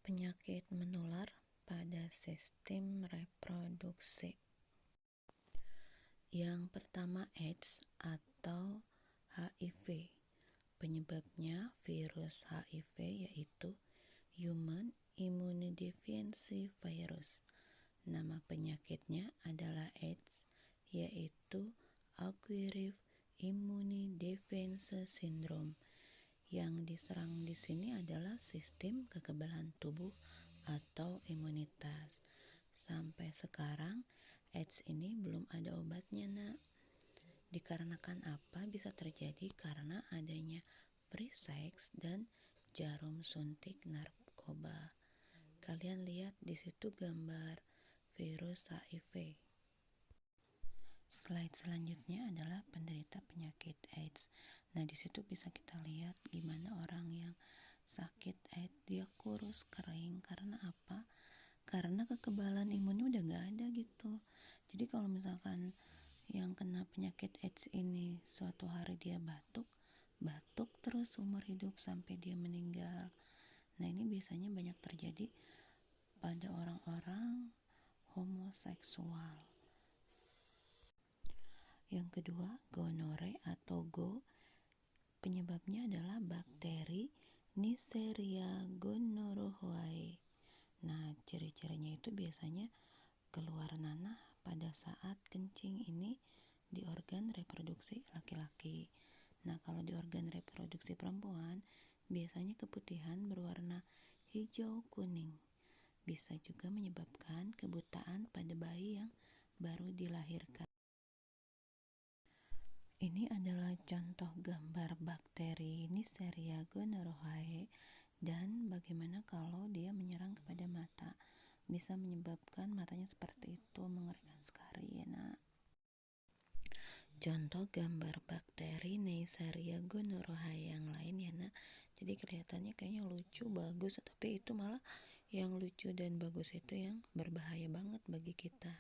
Penyakit menular pada sistem reproduksi. Yang pertama AIDS atau HIV. Penyebabnya virus HIV yaitu Human Immunodeficiency Virus. Nama penyakitnya adalah AIDS yaitu Acquired Immunodeficiency Syndrome. Yang diserang di sini adalah sistem kekebalan tubuh atau imunitas. Sampai sekarang AIDS ini belum ada obatnya, Nak. Dikarenakan apa bisa terjadi? Karena adanya free sex dan jarum suntik narkoba. Kalian lihat di situ gambar virus HIV. Slide selanjutnya adalah penderita penyakit AIDS. Nah, di situ bisa kita lihat gimana orang yang sakit AIDS dia kurus, kering. Karena apa? Karena kekebalan imunnya udah gak ada gitu. Jadi kalau misalkan yang kena penyakit AIDS ini suatu hari dia batuk terus umur hidup sampai dia meninggal. Nah, ini biasanya banyak terjadi pada orang-orang homoseksual. Yang kedua, gonore atau go. Penyebabnya adalah bakteri Neisseria gonorrhoeae. Nah, ciri-cirinya itu biasanya keluar nanah pada saat kencing ini di organ reproduksi laki-laki. Nah, kalau di organ reproduksi perempuan, biasanya keputihan berwarna hijau kuning. Bisa juga menyebabkan kebutaan pada bayi yang baru dilahirkan. Ini adalah contoh gambar bakteri Neisseria gonorrhoeae dan bagaimana kalau dia menyerang kepada mata. Bisa menyebabkan matanya seperti itu, mengerikan sekali ya, Nak. Contoh gambar bakteri Neisseria gonorrhoeae yang lain ya, Nak. Jadi kelihatannya kayaknya lucu, bagus, tapi itu malah yang lucu dan bagus itu yang berbahaya banget bagi kita.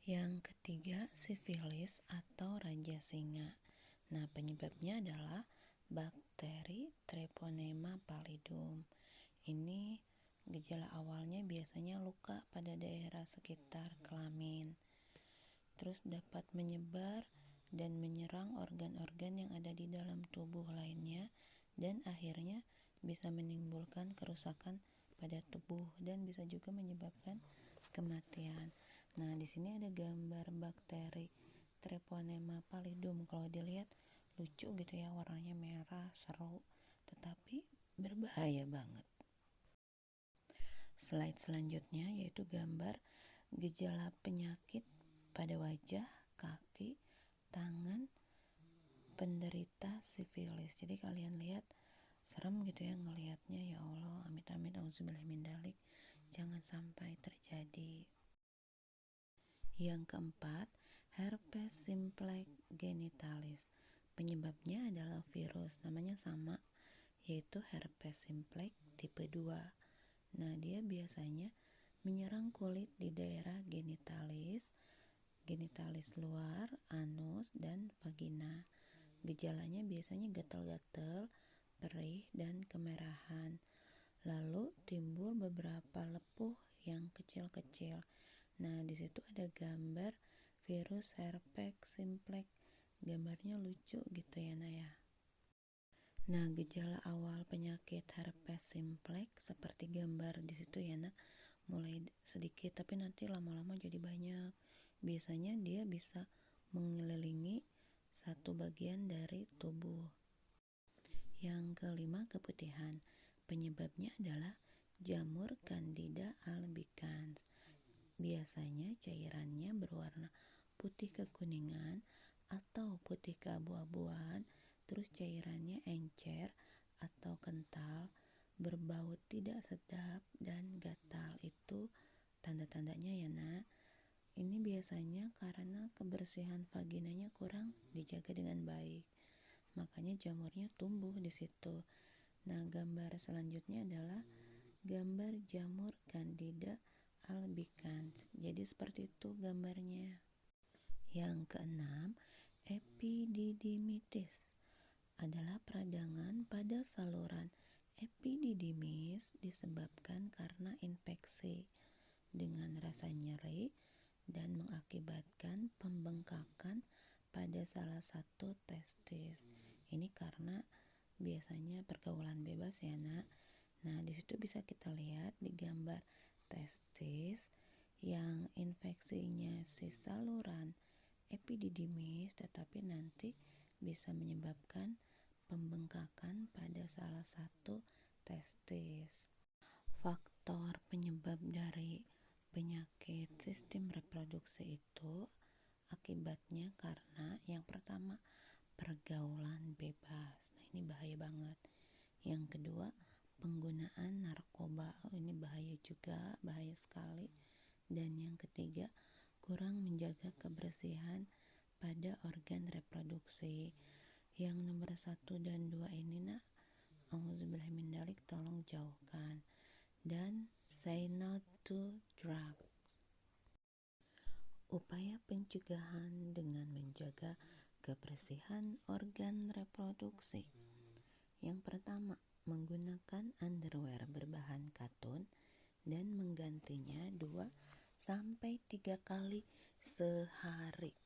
Yang ketiga, sifilis atau raja singa. Nah, penyebabnya adalah bakteri Treponema pallidum. Ini gejala awalnya biasanya luka pada daerah sekitar kelamin. Terus dapat menyebar dan menyerang organ-organ yang ada di dalam tubuh lainnya dan akhirnya bisa menimbulkan kerusakan pada tubuh dan bisa juga menyebabkan kematian. Nah, di sini ada gambar bakteri Treponema pallidum. Kalau dilihat lucu gitu ya, warnanya merah, seru, tetapi berbahaya banget. Slide selanjutnya yaitu gambar gejala penyakit pada wajah, kaki, tangan penderita sifilis. Jadi kalian lihat serem gitu ya ngelihatnya, ya Allah, amit-amit, auzubillah min dzalik, jangan sampai terjadi. Yang keempat, herpes simplex genitalis. Penyebabnya adalah virus, namanya sama, yaitu herpes simplex tipe 2. Nah, dia biasanya menyerang kulit di daerah genitalis luar, anus, dan vagina. Gejalanya biasanya gatal-gatal, perih, dan kemerahan. Lalu timbul beberapa lepuh yang kecil-kecil. Nah, di situ ada gambar virus herpes simplex. Gambarnya lucu gitu ya, Naya. Nah, gejala awal penyakit herpes simplex seperti gambar di situ ya, Nah. Mulai sedikit tapi nanti lama-lama jadi banyak. Biasanya dia bisa mengelilingi satu bagian dari tubuh. Yang kelima, keputihan. Penyebabnya adalah jamur Candida albicans. Biasanya cairannya berwarna putih kekuningan atau putih keabu-abuan, terus cairannya encer atau kental, berbau tidak sedap dan gatal. Itu tanda-tandanya ya, Nak. Ini biasanya karena kebersihan vaginanya kurang dijaga dengan baik. Makanya jamurnya tumbuh di situ. Nah, gambar selanjutnya adalah gambar jamur Candida albicans. Jadi seperti itu gambarnya. Yang keenam, epididymitis adalah peradangan pada saluran Epididymis disebabkan karena infeksi dengan rasa nyeri dan mengakibatkan pembengkakan pada salah satu testis. Ini karena biasanya pergaulan bebas ya nak. Nah di situ bisa kita lihat di gambar testis yang infeksinya si saluran epididymis, tetapi nanti bisa menyebabkan pembengkakan pada salah satu testis. Faktor penyebab dari penyakit sistem reproduksi itu akibatnya karena yang pertama pergaulan bebas. Nah ini bahaya banget. Yang kedua penggunaan narkoba. Ini bahaya juga, bahaya sekali. Dan yang ketiga kurang menjaga kebersihan pada organ reproduksi. Yang nomor 1 dan 2 ini nak, auzubillahimindzalik, tolong jauhkan. Dan say no to drug. Upaya pencegahan dengan menjaga kebersihan organ reproduksi. Yang pertama, menggunakan underwear berbahan katun dan menggantinya 2-3 kali sehari.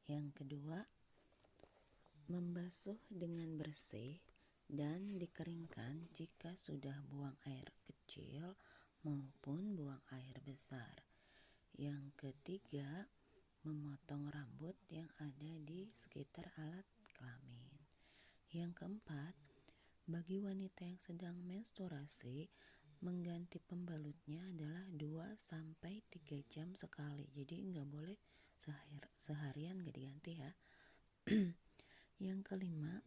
Yang kedua, membasuh dengan bersih dan dikeringkan jika sudah buang air kecil maupun buang air besar. Yang ketiga, memotong rambut yang ada di sekitar alat kelamin. Yang keempat, bagi wanita yang sedang menstruasi, mengganti pembalutnya adalah 2-3 jam sekali. Jadi nggak boleh seharian nggak diganti ya. Yang kelima,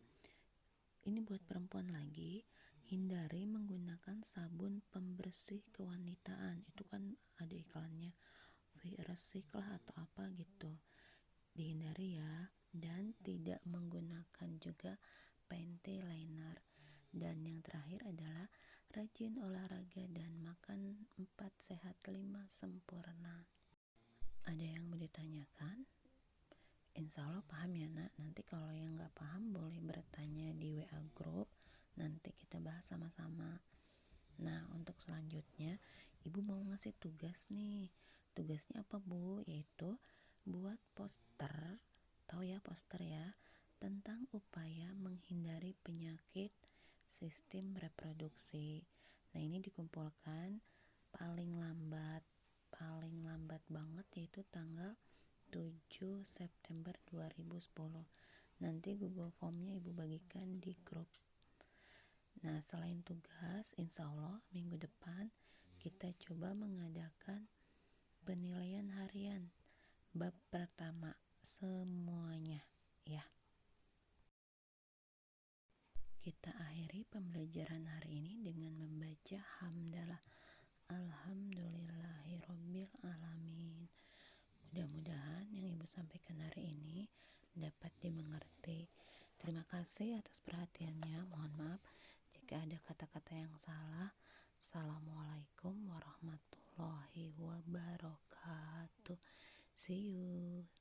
ini buat perempuan lagi, hindari menggunakan sabun pembersih kewanitaan. Itu kan ada iklannya, Resik lah atau apa gitu. Dihindari ya. Dan tidak menggunakan juga panty liner. Dan yang terakhir adalah rajin olahraga dan makan 4 sehat 5 sempurna. Ada yang mau ditanyakan? Insya Allah paham ya nak. Nanti kalau yang gak paham boleh bertanya di WA group, nanti kita bahas sama-sama. Nah untuk selanjutnya ibu mau ngasih tugas nih. Tugasnya apa bu? Yaitu buat poster, tahu ya poster ya, tentang upaya menghindari penyakit sistem reproduksi. Nah ini dikumpulkan paling lambat banget yaitu tanggal 7 September 2010. Nanti Google Formnya ibu bagikan di grup. Nah selain tugas, insya Allah minggu depan kita coba mengadakan penilaian harian bab pertama semuanya ya. Kita akhiri pembelajaran hari ini dengan membaca hamdalah. Alhamdulillahirabbil alamin. Mudah-mudahan yang ibu sampaikan hari ini dapat dimengerti. Terima kasih atas perhatiannya. Mohon maaf jika ada kata-kata yang salah. Assalamualaikum warahmatullahi wabarakatuh. See you.